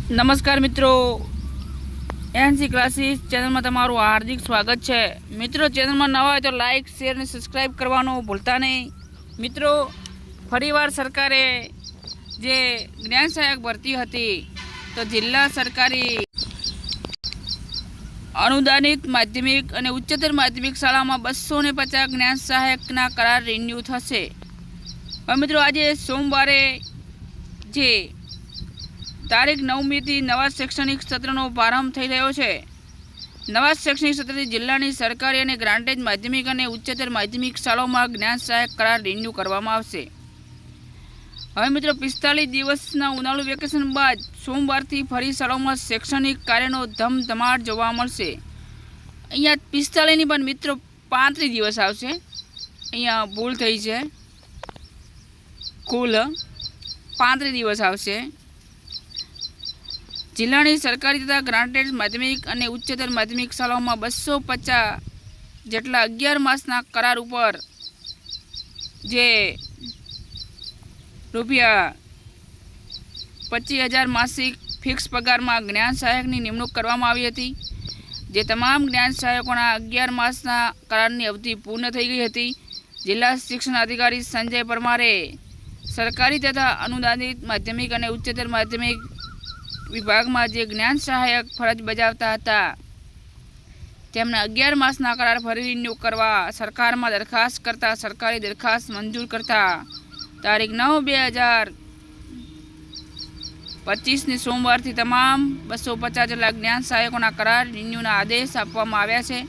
नमस्कार मित्रों, NC classes channel में तमारू हार्दिक स्वागत है। मित्रों, चैनल में नवा है तो लाइक शेर ने सब्सक्राइब करवानो भूलता नहीं। मित्रों, फरीवार सरकारे जे ज्ञान सहायक भरती हती तो जिला सरकारी अनुदानित माध्यमिक और उच्चतर माध्यमिक शाला में 250 ज्ञान सहायकना करार रिन्यू थशे। मित्रों, आज सोमवारे जे तारीख 9 થી नवा शैक्षणिक सत्रનો प्रारंभ થઈ રહ્યો છે। નવા શૈક્ષણિક સત્રથી જિલ્લાની સરકારી અને ગ્રાન્ટેડ માધ્યમિક અને ઉચ્ચતર માધ્યમિક શાળાઓમાં જ્ઞાન સહાયક કરાર રિન્યુ કરવામાં આવશે। હવે મિત્રો 45 દિવસના ઉનાળુ વેકેશન બાદ સોમવારથી ફરી શાળાઓમાં શૈક્ષણિક કાર્યનો ધમધમાટ જોવા મળશે। અહીંયા 45 ની પણ મિત્રો 35 દિવસ આવશે। અહીંયા ભૂલ થઈ છે, કુલ 35 દિવસ આવશે। जिल्लानी सरकारी तथा ग्रांटेड माध्यमिक और उच्चतर माध्यमिक शालाओं में 250 जेटला 11 मासना करार पर जे रुपया 25,000 मासिक फिक्स पगार में ज्ञान सहायक की निमणूक करवामां आवी हती। जे तमाम ज्ञान सहायकों 11 मासना करार की अवधि पूर्ण थई गई हती। जिला शिक्षण अधिकारी संजय परमारे सरकारी तथा अनुदानित माध्यमिक और उच्चतर माध्यमिक विभाग में जे ज्ञान सहायक फरज बजावता था तेमने 11 मासना करार फरी रिन्यू करवा सरकार में दरखास्त करता सरकारी दरखास्त मंजूर करता तारीख 9/2025 ने सोमवार थी तमाम 250 जेटला ज्ञान सहायकों करार रिन्यूना आदेश आपवामां आव्या छे।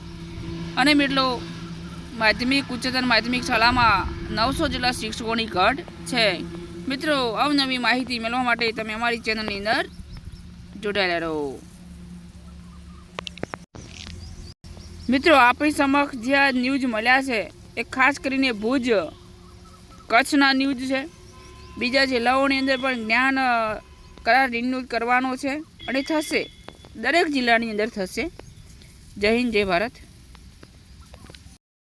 अने मित्रों, माध्यमिक उच्चतर माध्यमिक शाला में 900 जेटला शिक्षकों की घट है। मित्रों, अवनवी माहिती मेळववा माटे तमे अमारी चेनल ની અંદર जोड़ाया रहो। मित्रों, अपनी समक्ष जे न्यूज मळ्या छे ए खास करीने भुज कच्छना न्यूज है। बीजा जिल्लाओनी अंदर पण ज्ञान करार रिन्यू करवानो छे अने थशे, दरेक जिल्लानी अंदर थशे। जय हिंद, जय भारत।